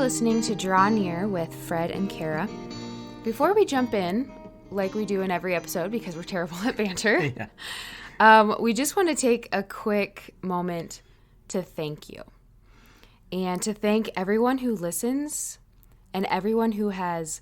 listening to Draw Near with Fred and Kara. Before we jump in, like we do in every episode because we're terrible at banter, we just want to take a quick moment to thank you. And to thank everyone who listens and everyone who has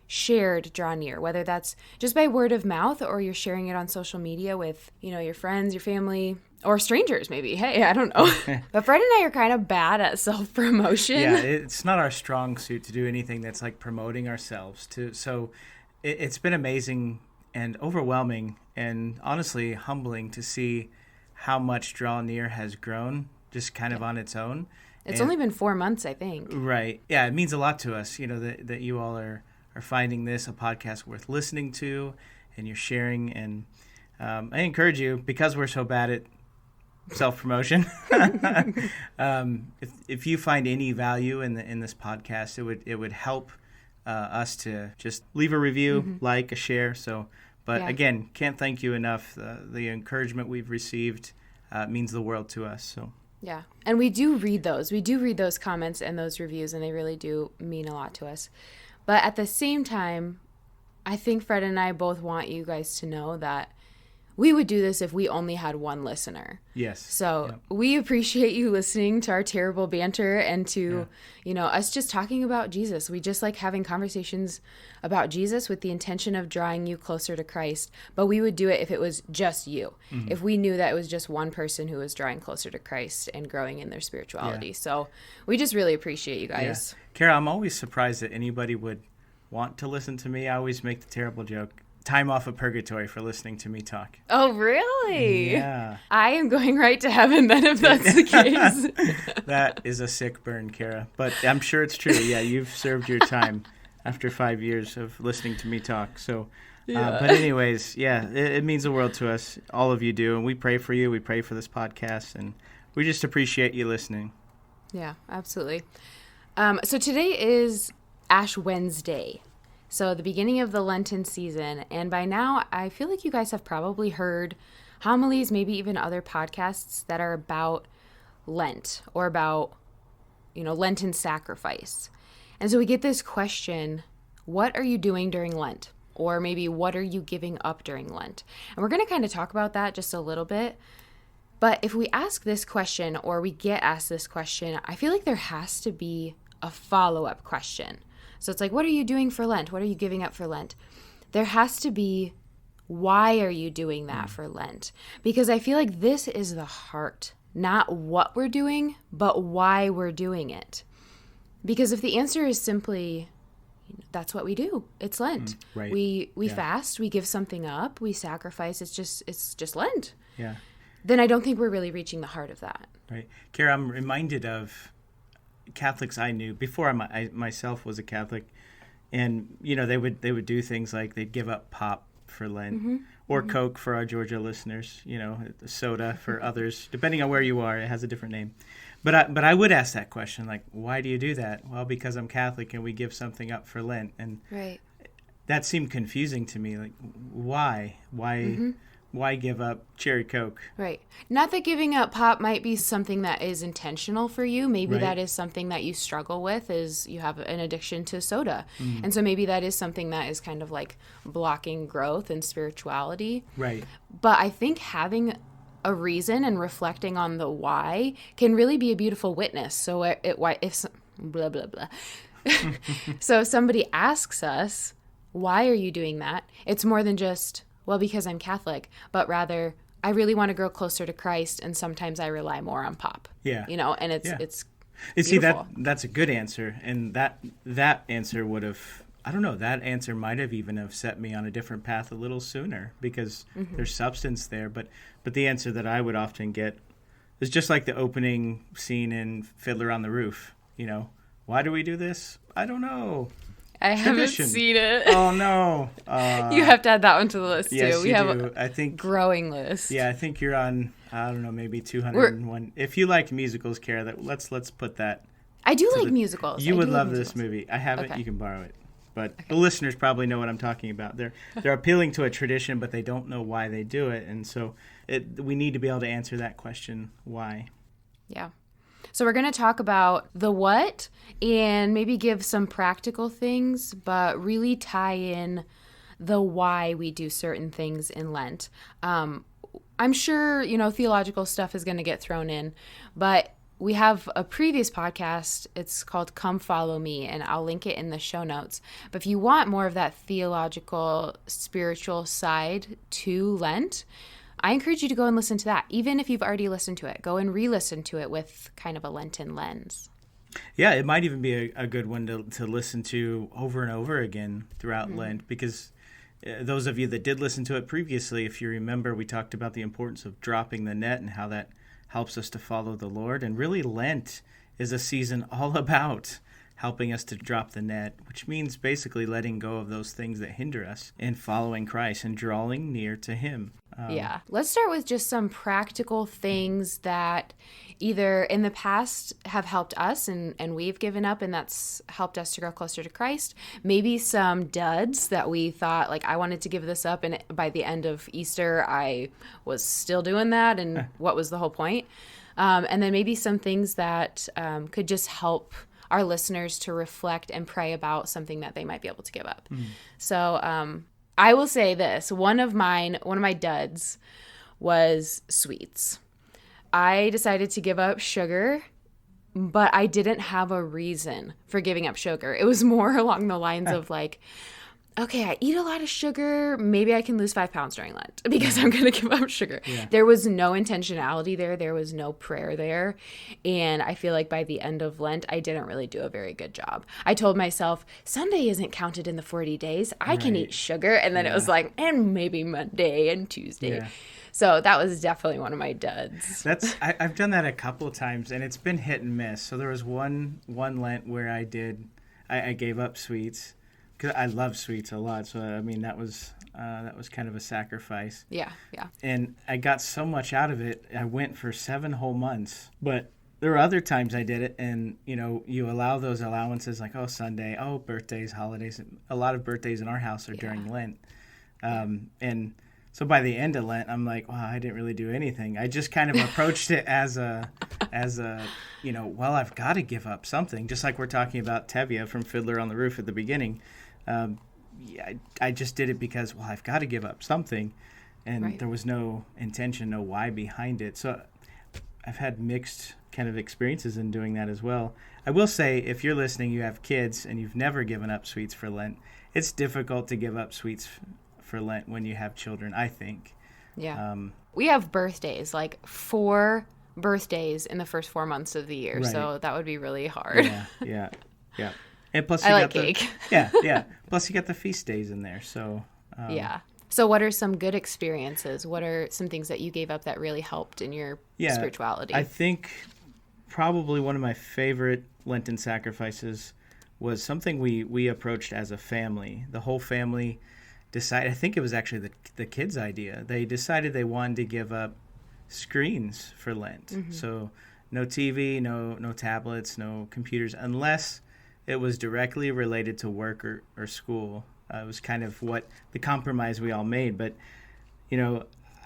shared Draw Near, whether that's just by word of mouth or you're sharing it on social media with, your friends, your family, or strangers maybe. Hey, I don't know. But Fred and I are kind of bad at self-promotion. Yeah, it's not our strong suit to do anything that's like promoting ourselves. So it's been amazing and overwhelming and honestly humbling to see how much Draw Near has grown just kind of on its own. It's only been 4 months, I think. Right. Yeah, it means a lot to us, that you all are finding this a podcast worth listening to and you're sharing. And I encourage you, because we're so bad at self-promotion, if you find any value in this podcast, it would help us to just leave a review, like, a share. Again, can't thank you enough. The encouragement we've received means the world to us. So. Yeah, and we do read those. We do read those comments and those reviews, and they really do mean a lot to us. But at the same time, I think Fred and I both want you guys to know that we would do this if we only had one listener. Yes. So we appreciate you listening to our terrible banter and to, us just talking about Jesus. We just like having conversations about Jesus with the intention of drawing you closer to Christ. But we would do it if it was just you, if we knew that it was just one person who was drawing closer to Christ and growing in their spirituality. Yeah. So we just really appreciate you guys. Yeah. Kara, I'm always surprised that anybody would want to listen to me. I always make the terrible joke. Time off of purgatory for listening to me talk. Oh, really? Yeah. I am going right to heaven then if that's the case. That is a sick burn, Kara. But I'm sure it's true. Yeah, you've served your time after 5 years of listening to me talk. So, but anyways, it means the world to us. All of you do. And we pray for you. We pray for this podcast. And we just appreciate you listening. Yeah, absolutely. So today is Ash Wednesday. So the beginning of the Lenten season, and by now I feel like you guys have probably heard homilies, maybe even other podcasts that are about Lent or about, Lenten sacrifice. And so we get this question, what are you doing during Lent? Or maybe what are you giving up during Lent? And we're going to kind of talk about that just a little bit. But if we ask this question or we get asked this question, I feel like there has to be a follow-up question. So it's like, what are you doing for Lent? What are you giving up for Lent? There has to be, why are you doing that for Lent? Because I feel like this is the heart, not what we're doing, but why we're doing it. Because if the answer is simply, that's what we do, it's Lent. Right. We fast, we give something up, we sacrifice, it's just Lent. Yeah. Then I don't think we're really reaching the heart of that. Right. Kara, I'm reminded of Catholics I knew before I myself was a Catholic, and they would do things like they'd give up pop for Lent or Coke for our Georgia listeners, soda for others, depending on where you are. It has a different name. But I would ask that question, like, why do you do that? Well, because I'm Catholic and we give something up for Lent, and that seemed confusing to me. Like, why? Why give up cherry Coke? Right. Not that giving up pop might be something that is intentional for you. Maybe that is something that you struggle with, is you have an addiction to soda. And so maybe that is something that is kind of like blocking growth and spirituality. Right. But I think having a reason and reflecting on the why can really be a beautiful witness. So blah, blah, blah. So if somebody asks us, why are you doing that? It's more than just, well, because I'm Catholic, but rather I really want to grow closer to Christ, and sometimes I rely more on pop. Yeah. And it's you see, beautiful. that's a good answer, and that answer would have, I don't know, that answer might have even have set me on a different path a little sooner, because there's substance there. But the answer that I would often get is just like the opening scene in Fiddler on the Roof. Why do we do this? I don't know. I haven't seen it. Oh, no. You have to add that one to the list, too. Yes, we you have do. I think growing list. Yeah, I think you're on, I don't know, maybe 201. If you like musicals, Kara, let's put that. I do like musicals. You would love this movie. I have it. You can borrow it. But the listeners probably know what I'm talking about. They're appealing to a tradition, but they don't know why they do it. And so we need to be able to answer that question, why. Yeah. So we're going to talk about the what and maybe give some practical things, but really tie in the why we do certain things in Lent. I'm sure, theological stuff is going to get thrown in, but we have a previous podcast. It's called Come Follow Me, and I'll link it in the show notes. But if you want more of that theological, spiritual side to Lent, I encourage you to go and listen to that. Even if you've already listened to it, go and re-listen to it with kind of a Lenten lens. Yeah, it might even be a good one to listen to over and over again throughout Lent, because those of you that did listen to it previously, if you remember, we talked about the importance of dropping the net and how that helps us to follow the Lord. And really, Lent is a season all about helping us to drop the net, which means basically letting go of those things that hinder us in following Christ and drawing near to Him. Yeah. Let's start with just some practical things that either in the past have helped us and we've given up, and that's helped us to grow closer to Christ. Maybe some duds that we thought, like, I wanted to give this up, and by the end of Easter, I was still doing that, and what was the whole point? And then maybe some things that could just help our listeners to reflect and pray about something that they might be able to give up. So I will say this, one of my duds was sweets. I decided to give up sugar, but I didn't have a reason for giving up sugar. It was more along the lines of like, okay, I eat a lot of sugar. Maybe I can lose 5 pounds during Lent because I'm going to give up sugar. Yeah. There was no intentionality there. There was no prayer there. And I feel like by the end of Lent, I didn't really do a very good job. I told myself, Sunday isn't counted in the 40 days. I can eat sugar. And then it was like, and maybe Monday and Tuesday. Yeah. So that was definitely one of my duds. I've done that a couple of times, and it's been hit and miss. So there was one Lent where I gave up sweets. Because I love sweets a lot, so I mean that was kind of a sacrifice. Yeah. And I got so much out of it. I went for 7 whole months. But there were other times I did it, and you allow those allowances, like Sunday, birthdays, holidays. A lot of birthdays in our house are during Lent, and so by the end of Lent, I'm like, wow, I didn't really do anything. I just kind of approached it as a well, I've got to give up something. Just like we're talking about Tevye from Fiddler on the Roof at the beginning. I just did it because, well, I've got to give up something. And there was no intention, no why behind it. So I've had mixed kind of experiences in doing that as well. I will say, if you're listening, you have kids, and you've never given up sweets for Lent, it's difficult to give up sweets for Lent when you have children, I think. Yeah. We have birthdays, like 4 birthdays in the first 4 months of the year. Right. So that would be really hard. Yeah. And plus, I like cake. Yeah. Plus, you got the feast days in there. So yeah. So, what are some good experiences? What are some things that you gave up that really helped in your spirituality? I think probably one of my favorite Lenten sacrifices was something we approached as a family. The whole family decided. I think it was actually the kids' idea. They decided they wanted to give up screens for Lent. Mm-hmm. So, no TV, no tablets, no computers, unless it was directly related to work or school. It was kind of what the compromise we all made. But,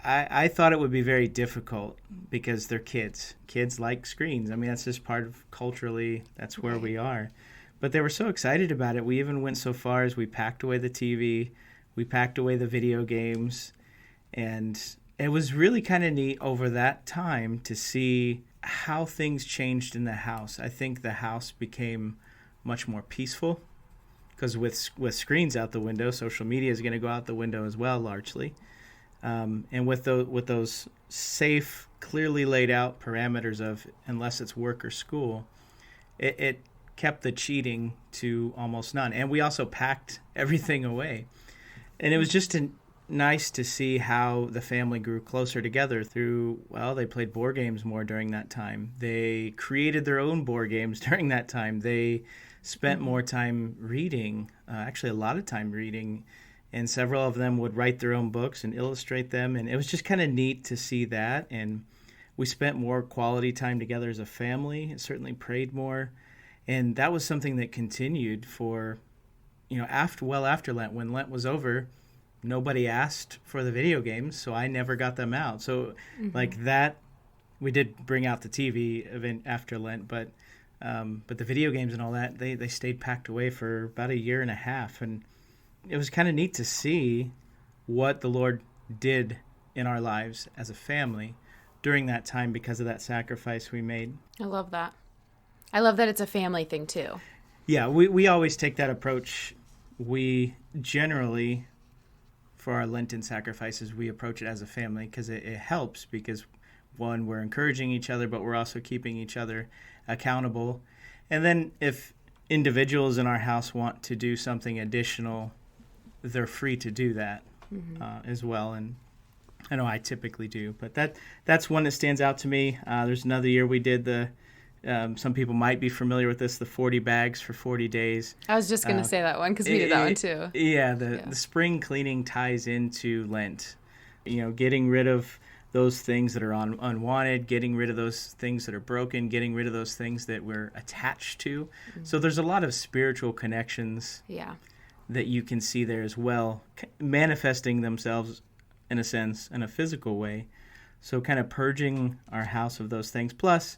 I thought it would be very difficult because they're kids. Kids like screens. I mean, that's just part of culturally, that's where we are. But they were so excited about it. We even went so far as we packed away the TV. We packed away the video games. And it was really kind of neat over that time to see how things changed in the house. I think the house became much more peaceful because with screens out the window, social media is going to go out the window as well, largely. And with those safe, clearly laid out parameters of unless it's work or school, it kept the cheating to almost none. And we also packed everything away. And it was just nice to see how the family grew closer together through, they played board games more during that time. They created their own board games during that time. They spent more time reading, actually a lot of time reading, and several of them would write their own books and illustrate them. And it was just kind of neat to see that. And we spent more quality time together as a family, and certainly prayed more. And that was something that continued for, after Lent. When Lent was over, nobody asked for the video games, so I never got them out. So like that We did bring out the TV event after Lent, but the video games and all that, they stayed packed away for about a year and a half. And it was kind of neat to see what the Lord did in our lives as a family during that time because of that sacrifice we made. I love that. I love that it's a family thing too. Yeah, we always take that approach. We generally, for our Lenten sacrifices, we approach it as a family because it helps because, one, we're encouraging each other, but we're also keeping each other accountable. And then if individuals in our house want to do something additional, they're free to do that as well. And I know I typically do, but that's one that stands out to me. There's another year we did some people might be familiar with this, the 40 bags for 40 days. I was just going to say that one because we did that one too. Yeah, the spring cleaning ties into Lent. Getting rid of those things that are unwanted, getting rid of those things that are broken, getting rid of those things that we're attached to. Mm-hmm. So there's a lot of spiritual connections that you can see there as well, manifesting themselves, in a sense, in a physical way. So kind of purging our house of those things. Plus,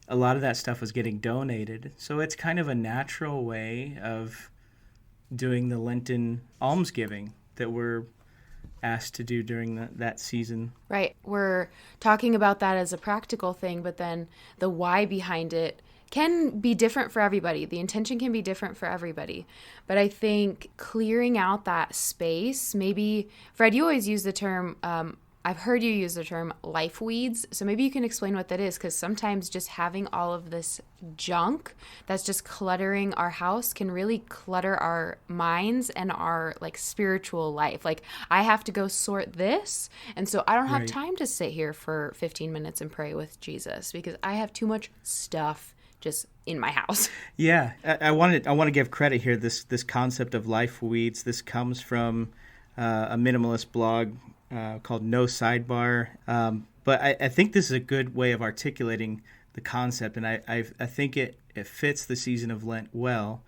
a lot of that stuff was getting donated. So it's kind of a natural way of doing the Lenten almsgiving that we're asked to do during that season. Right. We're talking about that as a practical thing, but then the why behind it can be different for everybody. The intention can be different for everybody. But I think clearing out that space, maybe, Fred, you always use the term, I've heard you use the term life weeds. So maybe you can explain what that is, because sometimes just having all of this junk that's just cluttering our house can really clutter our minds and our spiritual life. Like, I have to go sort this, and so I don't have time to sit here for 15 minutes and pray with Jesus because I have too much stuff just in my house. Yeah, I want to give credit here. This concept of life weeds, this comes from a minimalist blog called No Sidebar. But I think this is a good way of articulating the concept, and I think it fits the season of Lent well.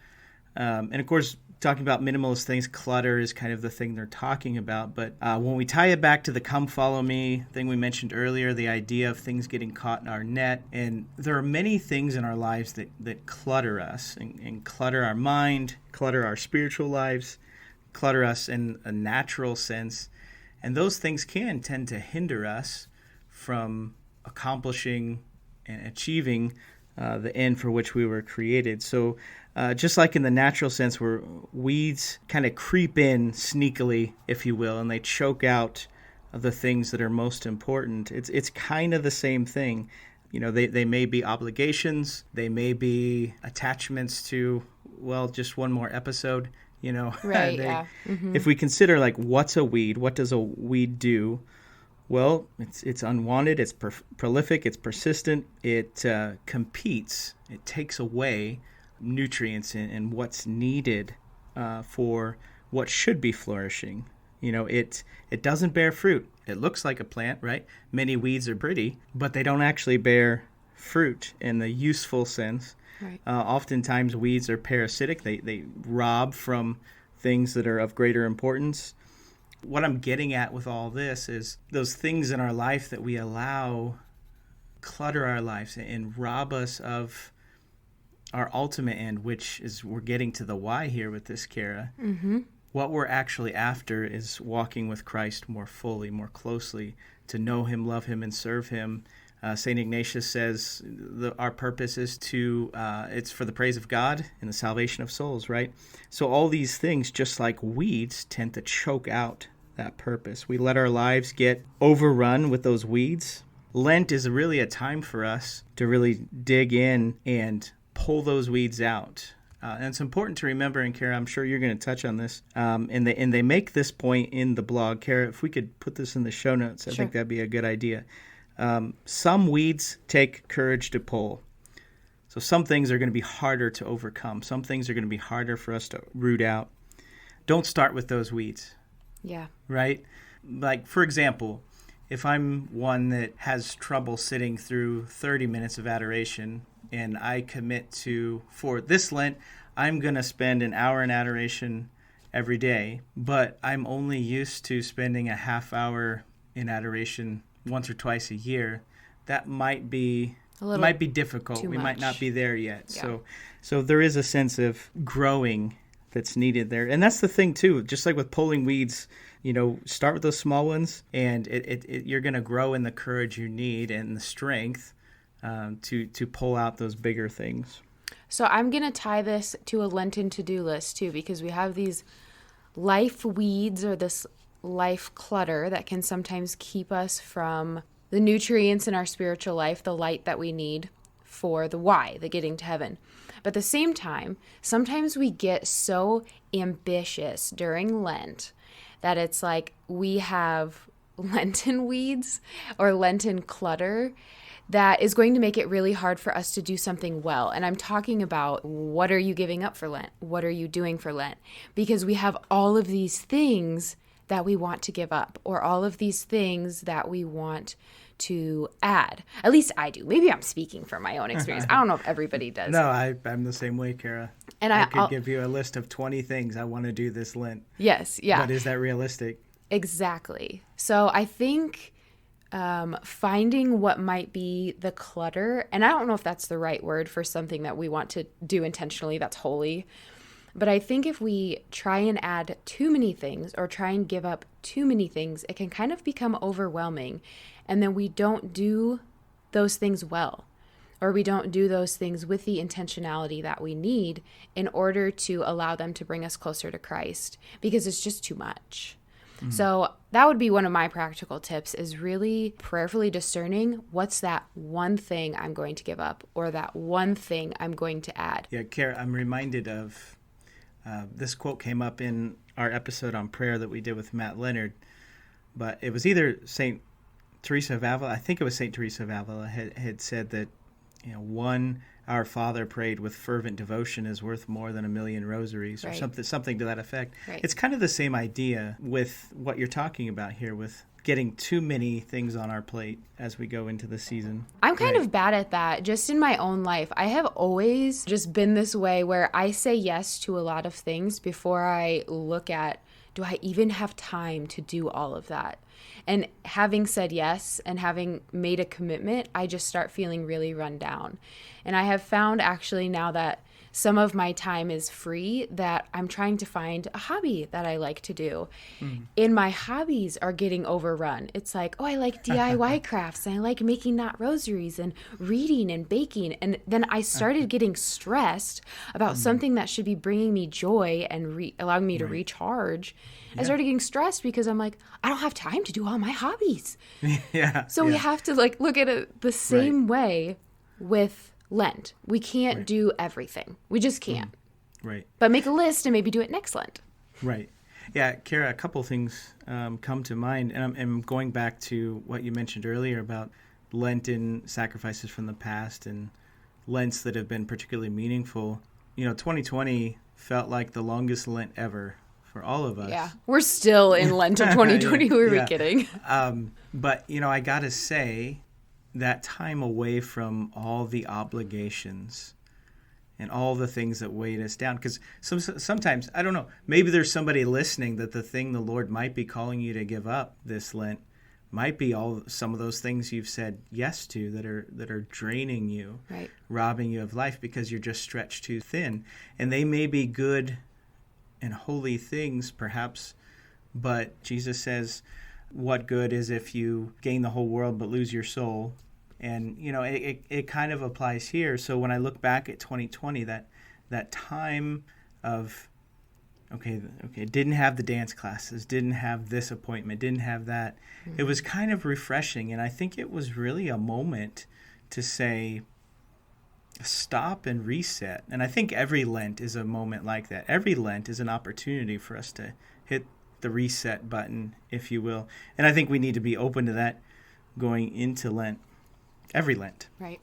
And of course, talking about minimalist things, clutter is kind of the thing they're talking about. But when we tie it back to the come follow me thing we mentioned earlier, the idea of things getting caught in our net, and there are many things in our lives that clutter us and clutter our mind, clutter our spiritual lives, clutter us in a natural sense. And those things can tend to hinder us from accomplishing and achieving the end for which we were created. So just like in the natural sense where weeds kind of creep in sneakily, if you will, and they choke out the things that are most important, it's kind of the same thing. They may be obligations, they may be attachments to, just one more episode. Right, yeah. Mm-hmm. If we consider what's a weed, what does a weed do? Well, it's unwanted, it's prolific, it's persistent, it competes, it takes away nutrients and what's needed for what should be flourishing. It doesn't bear fruit. It looks like a plant, right? Many weeds are pretty, but they don't actually bear fruit in the useful sense. Right. Oftentimes weeds are parasitic. They rob from things that are of greater importance. What I'm getting at with all this is those things in our life that we allow clutter our lives and rob us of our ultimate end, which is we're getting to the why here with this, Kara. Mm-hmm. What we're actually after is walking with Christ more fully, more closely, to know him, love him, and serve him. St. Ignatius says our purpose is it's for the praise of God and the salvation of souls, right? So all these things, just like weeds, tend to choke out that purpose. We let our lives get overrun with those weeds. Lent is really a time for us to really dig in and pull those weeds out. And it's important to remember, and Kara, I'm sure you're going to touch on this, and they make this point in the blog. Kara, if we could put this in the show notes, I think that'd be a good idea. Some weeds take courage to pull. So some things are going to be harder to overcome. Some things are going to be harder for us to root out. Don't start with those weeds. Yeah. Right? For example, if I'm one that has trouble sitting through 30 minutes of adoration and I commit to, for this Lent, I'm going to spend an hour in adoration every day, but I'm only used to spending a half hour in adoration once or twice a year, that might be A little might be difficult. too We might not much. be there yet. Yeah. So there is a sense of growing that's needed there. And that's the thing too, just like with pulling weeds, start with those small ones, and you're going to grow in the courage you need and the strength to pull out those bigger things. So I'm going to tie this to a Lenten to-do list too, because we have these life weeds or this life clutter that can sometimes keep us from the nutrients in our spiritual life, the light that we need for the why, the getting to heaven. But at the same time, sometimes we get so ambitious during Lent that it's like we have Lenten weeds or Lenten clutter that is going to make it really hard for us to do something well. And I'm talking about, what are you giving up for Lent? What are you doing for Lent? Because we have all of these things that we want to give up, or all of these things that we want to add. At least I do. Maybe I'm speaking from my own experience. I don't know if everybody does. No, I'm the same way, Kara. And I could give you a list of 20 things I want to do this Lent. Yes, yeah. But is that realistic? Exactly. So I think finding what might be the clutter, and I don't know if that's the right word for something that we want to do intentionally that's holy, but I think if we try and add too many things or try and give up too many things, it can kind of become overwhelming, and then we don't do those things well, or we don't do those things with the intentionality that we need in order to allow them to bring us closer to Christ, because it's just too much. So that would be one of my practical tips, is really prayerfully discerning what's that one thing I'm going to give up, or that one thing I'm going to add. Yeah, Kara, I'm reminded of this quote came up in our episode on prayer that we did with Matt Leonard, but it was either St. Teresa of Avila, I think it was St. Teresa of Avila, had said that, one Our Father prayed with fervent devotion is worth more than 1,000,000 rosaries, or Right. something to that effect. Right. It's kind of the same idea with what you're talking about here, with getting too many things on our plate as we go into the season. I'm kind Right. of bad at that just in my own life. I have always just been this way where I say yes to a lot of things before I look at, do I even have time to do all of that? And having said yes and having made a commitment, I just start feeling really run down. And I have found actually now that some of my time is free, that I'm trying to find a hobby that I like to do. And my hobbies are getting overrun. It's like, oh, I like DIY crafts, and I like making knot rosaries and reading and baking. And then I started getting stressed about something that should be bringing me joy and allowing me to recharge. I started getting stressed because I'm like, I don't have time to do all my hobbies. Yeah. So we have to look at it the same way with Lent. We can't do everything. We just can't. Right. But make a list and maybe do it next Lent. Right. Yeah, Kara, a couple things come to mind, and I'm going back to what you mentioned earlier about Lenten sacrifices from the past and Lents that have been particularly meaningful. 2020 felt like the longest Lent ever for all of us. Yeah. We're still in Lent of 2020. Who are we kidding? But, I got to say, that time away from all the obligations and all the things that weighed us down. Because sometimes, I don't know, maybe there's somebody listening that the thing the Lord might be calling you to give up this Lent might be some of those things you've said yes to that are draining you, Right. robbing you of life because you're just stretched too thin. And they may be good and holy things, perhaps, but Jesus says, what good is if you gain the whole world but lose your soul? And, it kind of applies here. So when I look back at 2020, that time of, okay, didn't have the dance classes, didn't have this appointment, didn't have that. It was kind of refreshing. And I think it was really a moment to say, stop and reset. And I think every Lent is a moment like that. Every Lent is an opportunity for us to hit the reset button, if you will. And I think we need to be open to that going into Lent. Every Lent. Right.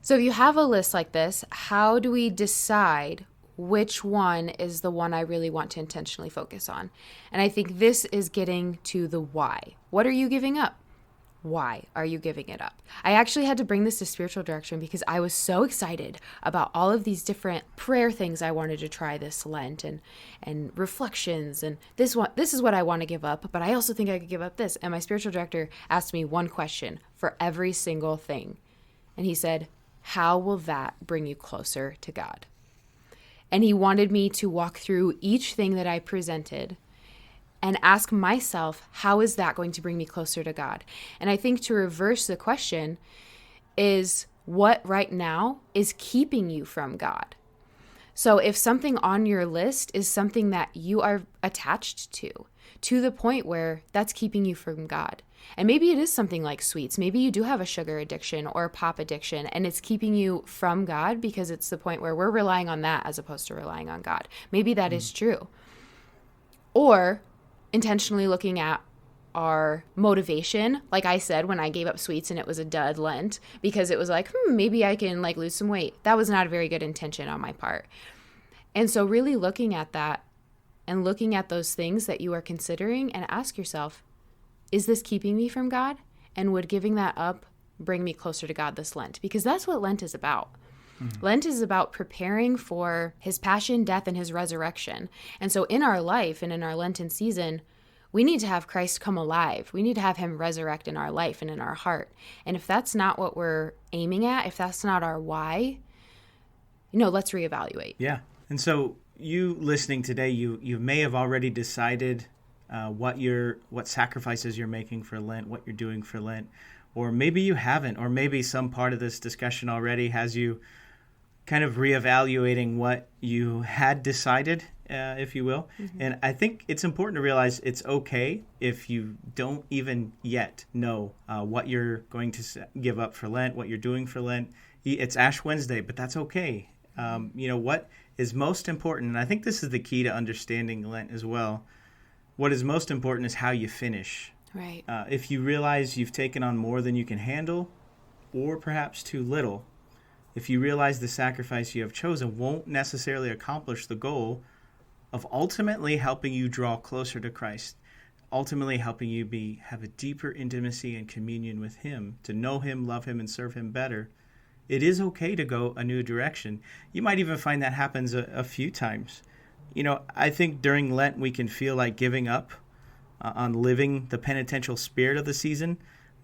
So if you have a list like this, how do we decide which one is the one I really want to intentionally focus on? And I think this is getting to the why. What are you giving up? why are you giving it up? I actually had to bring this to spiritual direction because I was so excited about all of these different prayer things I wanted to try this Lent and reflections and this is what I want to give up, but I also think I could give up this. And my spiritual director asked me one question for every single thing. And he said, how will that bring you closer to God? And he wanted me to walk through each thing that I presented and ask myself, how is that going to bring me closer to God? And I think to reverse the question is, what right now is keeping you from God? So if something on your list is something that you are attached to the point where that's keeping you from God, and maybe it is something like sweets. Maybe you do have a sugar addiction or a pop addiction, and it's keeping you from God because it's the point where we're relying on that as opposed to relying on God. Maybe that is true. Or intentionally looking at our motivation. Like I said, when I gave up sweets and it was a dud Lent because it was like, maybe I can like lose some weight. That was not a very good intention on my part. And so really looking at that and looking at those things that you are considering and ask yourself, is this keeping me from God? And would giving that up bring me closer to God this Lent? Because that's what Lent is about. Lent is about preparing for his passion, death, and his resurrection. And so in our life and in our Lenten season, we need to have Christ come alive. We need to have him resurrect in our life and in our heart. And if that's not what we're aiming at, if that's not our why, let's reevaluate. Yeah. And so you listening today, you may have already decided what sacrifices you're making for Lent, what you're doing for Lent, or maybe you haven't, or maybe some part of this discussion already has you kind of reevaluating what you had decided, if you will. Mm-hmm. And I think it's important to realize it's okay if you don't even yet know what you're going to give up for Lent, what you're doing for Lent. It's Ash Wednesday, but that's okay. What is most important, and I think this is the key to understanding Lent as well, what is most important is how you finish. Right. If you realize you've taken on more than you can handle, or perhaps too little, if you realize the sacrifice you have chosen won't necessarily accomplish the goal of ultimately helping you draw closer to Christ, ultimately helping you have a deeper intimacy and communion with him, to know him, love him, and serve him better, it is okay to go a new direction. You might even find that happens a few times. I think during Lent we can feel like giving up on living the penitential spirit of the season,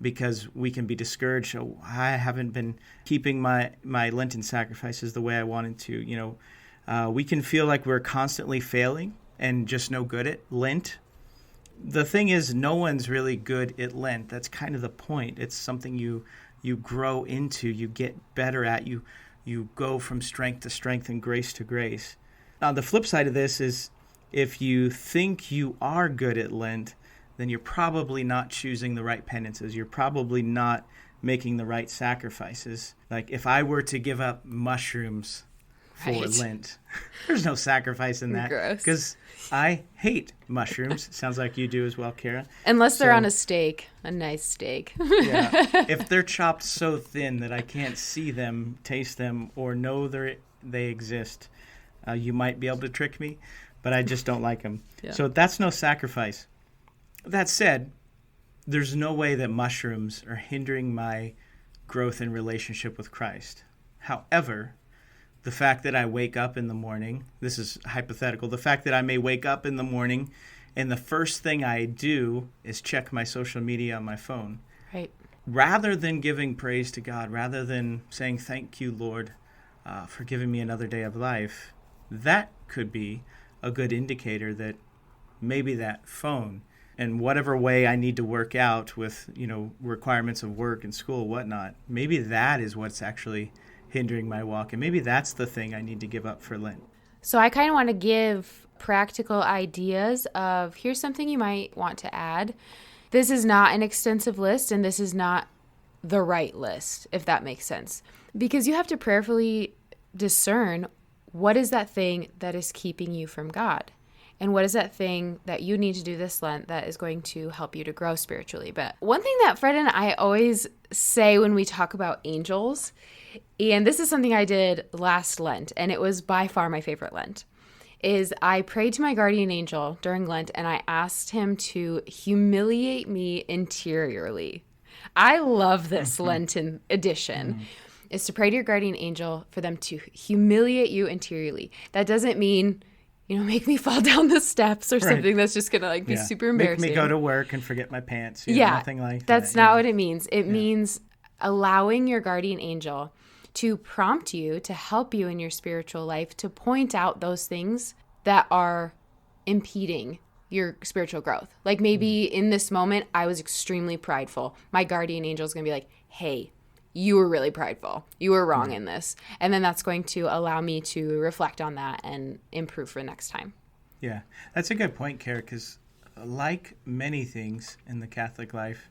because we can be discouraged. Oh, I haven't been keeping my Lenten sacrifices the way I wanted to. We can feel like we're constantly failing and just no good at Lent. The thing is, no one's really good at Lent. That's kind of the point. It's something you grow into, you get better at, you go from strength to strength and grace to grace. Now, the flip side of this is, if you think you are good at Lent, then you're probably not choosing the right penances. You're probably not making the right sacrifices. Like if I were to give up mushrooms for Lent, there's no sacrifice in that. Gross. Because I hate mushrooms. Sounds like you do as well, Kara. Unless they're on a steak, a nice steak. Yeah. If they're chopped so thin that I can't see them, taste them, or know they exist, you might be able to trick me, but I just don't like them. Yeah. So that's no sacrifice. That said, there's no way that mushrooms are hindering my growth in relationship with Christ. However, the fact that I wake up in the morning, this is hypothetical, the fact that I may wake up in the morning and the first thing I do is check my social media on my phone. Right. Rather than giving praise to God, rather than saying, thank you, Lord, for giving me another day of life, that could be a good indicator that maybe that phone, and whatever way I need to work out with, requirements of work and school, whatnot, maybe that is what's actually hindering my walk. And maybe that's the thing I need to give up for Lent. So I kind of want to give practical ideas of, here's something you might want to add. This is not an extensive list, and this is not the right list, if that makes sense. Because you have to prayerfully discern, what is that thing that is keeping you from God? And what is that thing that you need to do this Lent that is going to help you to grow spiritually? But one thing that Fred and I always say when we talk about angels, and this is something I did last Lent, and it was by far my favorite Lent, is I prayed to my guardian angel during Lent, and I asked him to humiliate me interiorly. I love this Lenten edition, is to pray to your guardian angel for them to humiliate you interiorly. That doesn't mean, make me fall down the steps or something that's just going to be super embarrassing. Make me go to work and forget my pants. Nothing like that. That's not what it means. It means allowing your guardian angel to prompt you, to help you in your spiritual life, to point out those things that are impeding your spiritual growth. Like maybe in this moment, I was extremely prideful. My guardian angel is going to be like, hey, you were really prideful. You were wrong in this. And then that's going to allow me to reflect on that and improve for next time. Yeah, that's a good point, Kara, because like many things in the Catholic life,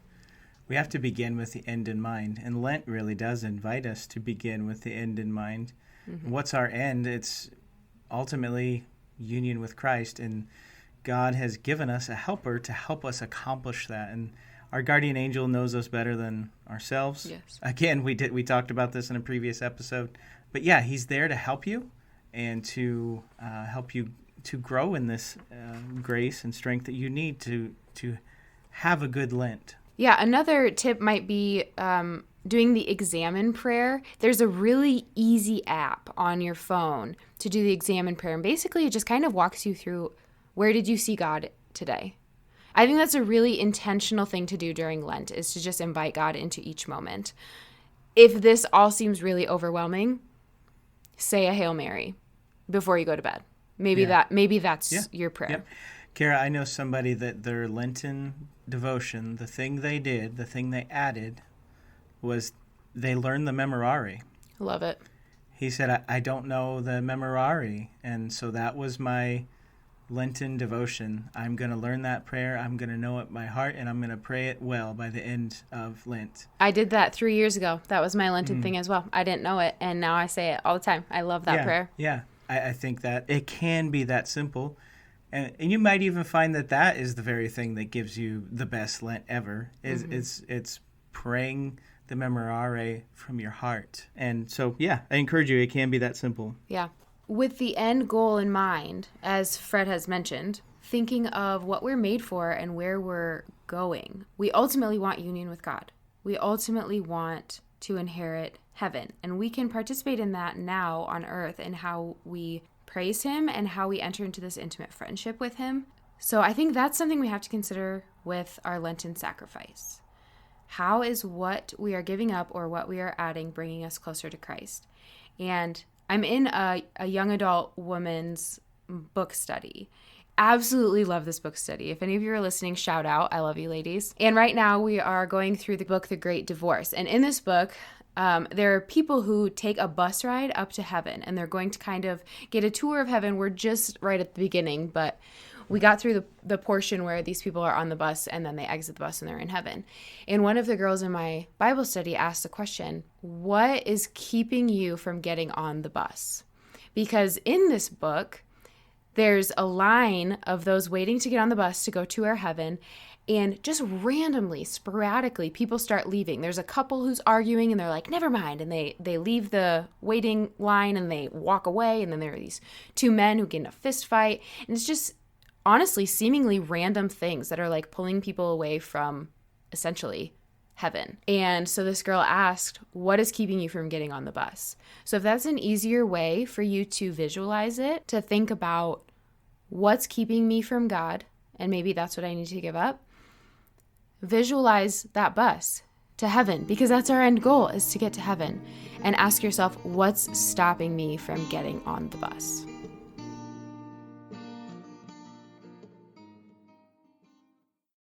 we have to begin with the end in mind. And Lent really does invite us to begin with the end in mind. Mm-hmm. What's our end? It's ultimately union with Christ. And God has given us a helper to help us accomplish that. And our guardian angel knows us better than ourselves. Yes. Again, we talked about this in a previous episode. But yeah, he's there to help you and to help you to grow in this grace and strength that you need to have a good Lent. Yeah, another tip might be doing the examine prayer. There's a really easy app on your phone to do the examine prayer. And basically, it just kind of walks you through, where did you see God today? I think that's a really intentional thing to do during Lent, is to just invite God into each moment. If this all seems really overwhelming, say a Hail Mary before you go to bed. Maybe that's your prayer. Yeah. Kara, I know somebody that their Lenten devotion, the thing they did, the thing they added, was they learned the Memorare. Love it. He said, I don't know the Memorare, and so that was my Lenten devotion. I'm going to learn that prayer, I'm going to know it by heart, and I'm going to pray it well by the end of Lent. I did that 3 years ago. That was my Lenten thing as well. I didn't know it, and now I say it all the time. I love that prayer. Yeah, I think that it can be that simple. And you might even find that is the very thing that gives you the best Lent ever. It's praying the Memorare from your heart. And so, I encourage you, it can be that simple. Yeah. With the end goal in mind, as Fred has mentioned, thinking of what we're made for and where we're going. We ultimately want union with God. We ultimately want to inherit heaven. And we can participate in that now on earth in how we praise him and how we enter into this intimate friendship with him. So I think that's something we have to consider with our Lenten sacrifice. How is what we are giving up or what we are adding bringing us closer to Christ? And I'm in a young adult woman's book study. Absolutely love this book study. If any of you are listening, shout out. I love you, ladies. And right now we are going through the book, The Great Divorce. And in this book, there are people who take a bus ride up to heaven, and they're going to kind of get a tour of heaven. We're just right at the beginning, but we got through the portion where these people are on the bus, and then they exit the bus and they're in heaven. And one of the girls in my Bible study asked the question, what is keeping you from getting on the bus? Because in this book, there's a line of those waiting to get on the bus to go to our heaven, and just randomly, sporadically, people start leaving. There's a couple who's arguing, and they're like, never mind. And they leave the waiting line, and they walk away. And then there are these two men who get in a fist fight. And it's just, honestly, seemingly random things that are like pulling people away from, essentially, heaven. And so this girl asked, what is keeping you from getting on the bus? So if that's an easier way for you to visualize it, to think about what's keeping me from God, and maybe that's what I need to give up, visualize that bus to heaven, because that's our end goal, is to get to heaven. And ask yourself, what's stopping me from getting on the bus?